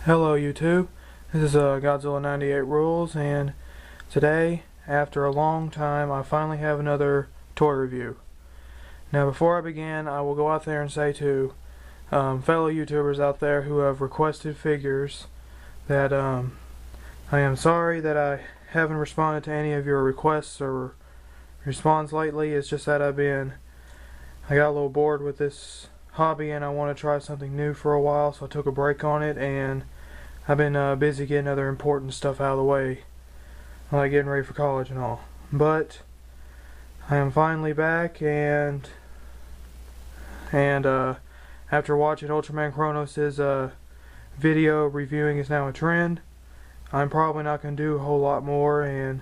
Hello YouTube, this is Godzilla 98 Rules, and today, after a long time, I finally have another toy review. Now before I begin, I will go out there and say to fellow YouTubers out there who have requested figures that I am sorry that I haven't responded to any of your requests or response lately. It's just that I got a little bored with this hobby and I want to try something new for a while, so I took a break on it, and I've been busy getting other important stuff out of the way, like getting ready for college and all. But I am finally back, and after watching Ultraman Kronos' video reviewing is now a trend, I'm probably not going to do a whole lot more, and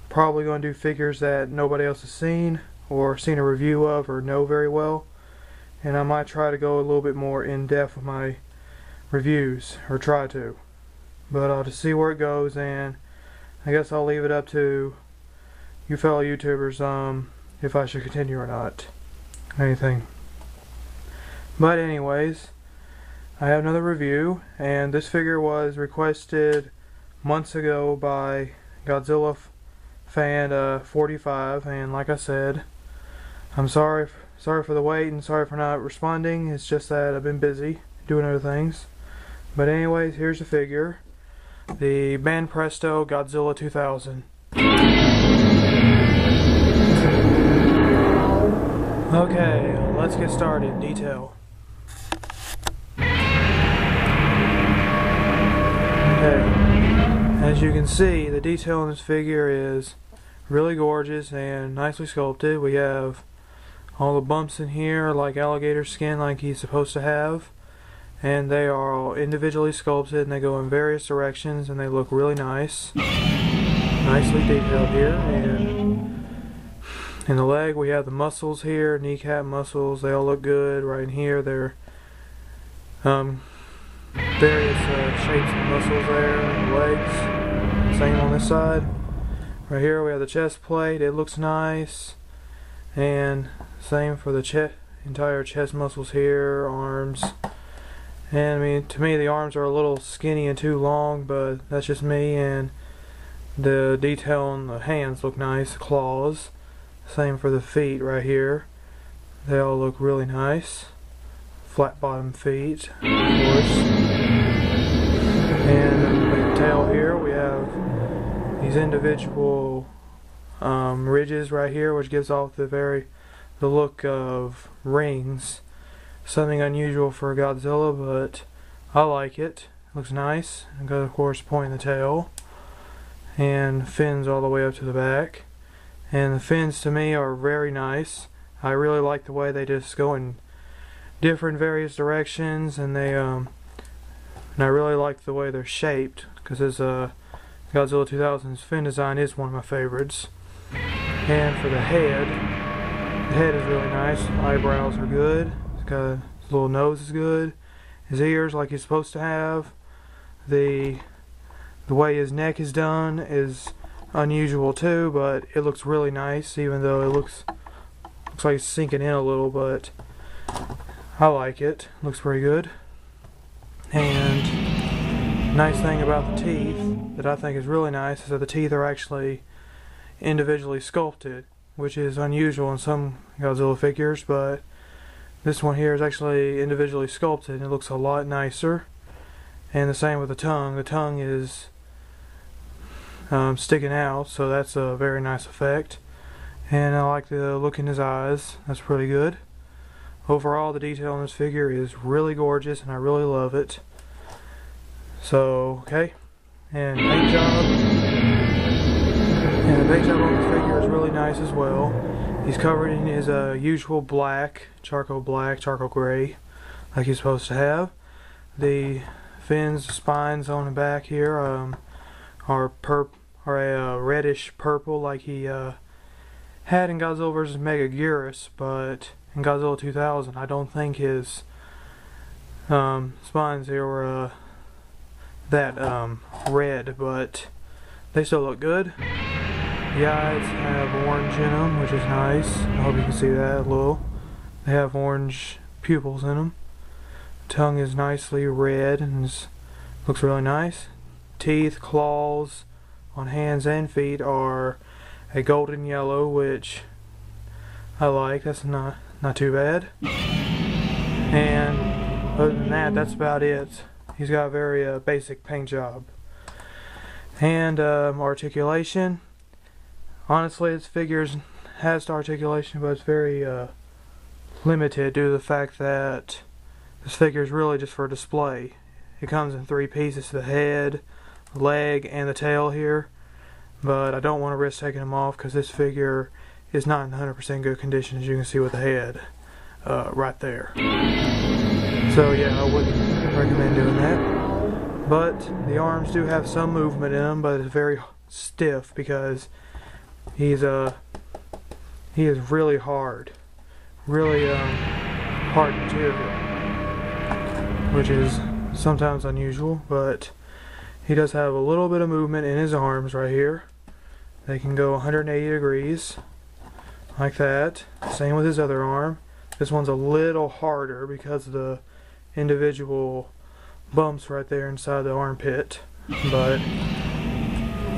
probably going to do figures that nobody else has seen or seen a review of or know very well. And I might try to go a little bit more in depth with my reviews, or try to, but I'll just see where it goes, and I guess I'll leave it up to you fellow YouTubers if I should continue or not, anything. But anyways, I have another review, and this figure was requested months ago by Godzilla fan 45, and like I said, I'm sorry for the wait and sorry for not responding. It's just that I've been busy doing other things. But anyways, here's the figure. The Banpresto Godzilla 2000. Okay, let's get started. Detail. Okay, as you can see, the detail in this figure is really gorgeous and nicely sculpted. We have all the bumps in here like alligator skin, like he's supposed to have. And they are all individually sculpted, and they go in various directions, and they look really nice. Nicely detailed here. And in the leg we have the muscles here, kneecap muscles. They all look good. Right in here they're various shapes of muscles there in the legs. Same on this side. Right here we have the chest plate. It looks nice. And same for the entire chest muscles here, arms. And I mean, to me the arms are a little skinny and too long, but that's just me. And the detail on the hands look nice, the claws. Same for the feet right here. They all look really nice. Flat bottom feet, of course. And the tail here, we have these individual ridges right here, which gives off the look of rings. Something unusual for a Godzilla, but I like it. Looks nice. And got, of course, point in the tail, and fins all the way up to the back. And the fins to me are very nice. I really like the way they just go in different various directions, and and I really like the way they're shaped, because this Godzilla 2000's fin design is one of my favorites. And for the head is really nice. Eyebrows are good. His little nose is good. His ears, like he's supposed to have. The way his neck is done is unusual too, but it looks really nice, even though it looks like it's sinking in a little, but I like it. Looks pretty good. And nice thing about the teeth that I think is really nice is that the teeth are actually individually sculpted, which is unusual in some Godzilla figures, but this one here is actually individually sculpted, and it looks a lot nicer. And the same with the tongue. The tongue is sticking out, so that's a very nice effect. And I like the look in his eyes. That's pretty good. Overall, the detail in this figure is really gorgeous, and I really love it. So, okay. And paint job. And the paint job on this figure is really nice as well. He's covered in his usual black, charcoal gray, like he's supposed to have. The fins, spines on the back here are a reddish purple, like he had in Godzilla vs. Megaguirus, but in Godzilla 2000, I don't think his spines here were that red, but they still look good. The eyes have orange in them, which is nice. I hope you can see that a little. They have orange pupils in them. Tongue is nicely red and is Looks really nice. Teeth, claws on hands and feet are a golden yellow, which I like. That's not too bad. And other than that, that's about it. He's got a very basic paint job. And articulation. Honestly, this figure has articulation, but it's very limited due to the fact that this figure is really just for display. It comes in 3 pieces: the head, the leg, and the tail here. But I don't want to risk taking him off because this figure is not in 100% good condition, as you can see with the head right there. So yeah, I wouldn't recommend doing that. But the arms do have some movement in them, but it's very stiff because he is really hard, really hard material, which is sometimes unusual. But he does have a little bit of movement in his arms right here. They can go 180 degrees like that. Same with his other arm. This one's a little harder because of the individual bumps right there inside the armpit, but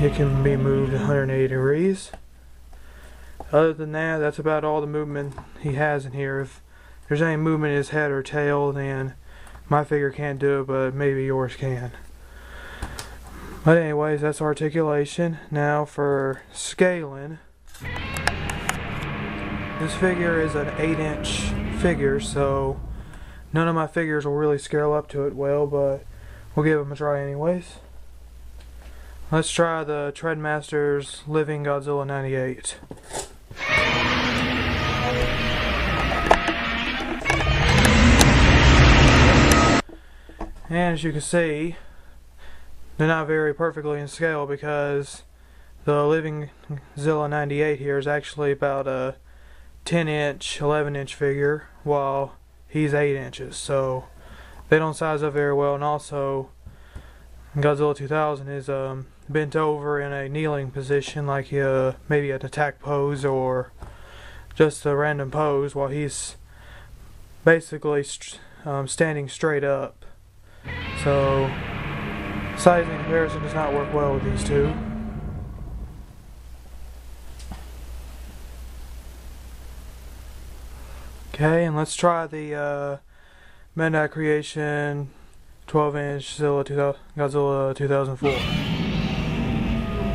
it can be moved 180 degrees. Other than that, that's about all the movement he has in here. If there's any movement in his head or tail, then my figure can't do it, but maybe yours can. But anyways, that's articulation. Now for scaling. This figure is an 8-inch figure, so none of my figures will really scale up to it well, but we'll give them a try anyways. Let's try the Treadmaster's Living Godzilla 98. And as you can see, they're not very perfectly in scale because the Living Godzilla 98 here is actually about a 10-inch, 11-inch figure, while he's 8 inches. So they don't size up very well, and also Godzilla 2000 is bent over in a kneeling position, like maybe an attack pose or just a random pose, while he's basically standing straight up. So sizing comparison does not work well with these two. Okay, and let's try the Bandai Creation 12-inch Godzilla 2004.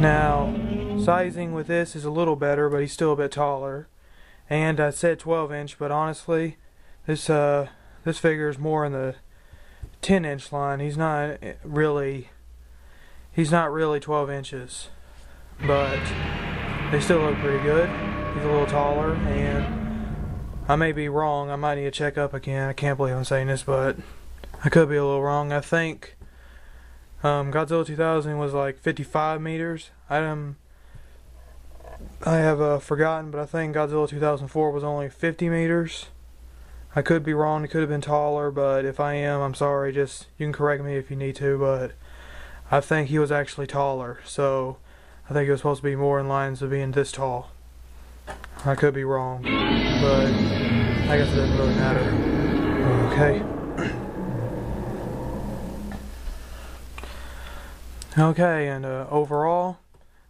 Now, sizing with this is a little better, but he's still a bit taller. And I said 12-inch, but honestly, this figure is more in the 10-inch line. He's not really 12 inches, but they still look pretty good. He's a little taller, and I may be wrong. I might need to check up again. I can't believe I'm saying this, but I could be a little wrong. I think Godzilla 2000 was like 55 meters. I have forgotten, but I think Godzilla 2004 was only 50 meters. I could be wrong. It could have been taller, but if I am, I'm sorry. Just you can correct me if you need to, but I think he was actually taller. So I think it was supposed to be more in lines of being this tall. I could be wrong, but I guess it doesn't really matter. Okay. Okay, and overall,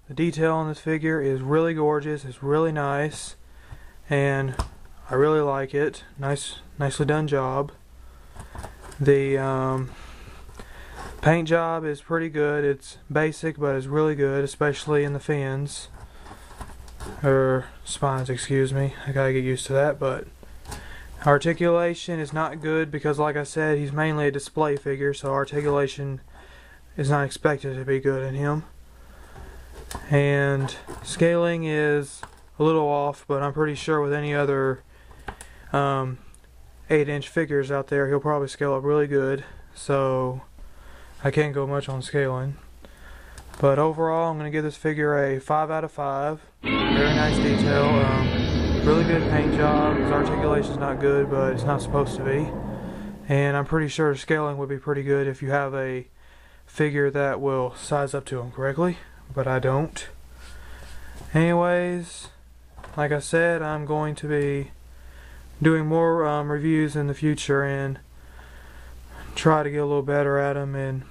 the detail on this figure is really gorgeous. It's really nice, and I really like it. Nicely done job. The paint job is pretty good. It's basic, but it's really good, especially in the fins. Or spines, excuse me. I gotta get used to that, but articulation is not good because, like I said, he's mainly a display figure, so articulation is not expected to be good in him. And scaling is a little off, but I'm pretty sure with any other 8-inch figures out there, he'll probably scale up really good, so I can't go much on scaling. But overall, I'm going to give this figure a 5 out of 5. Very nice detail. Really good paint job. His articulation's not good, but it's not supposed to be. And I'm pretty sure scaling would be pretty good if you have a figure that will size up to him correctly, but I don't. Anyways, like I said, I'm going to be doing more reviews in the future and try to get a little better at them and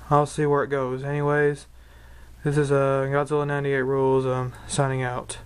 I'll see where it goes. Anyways, this is Godzilla 98 Rules signing out.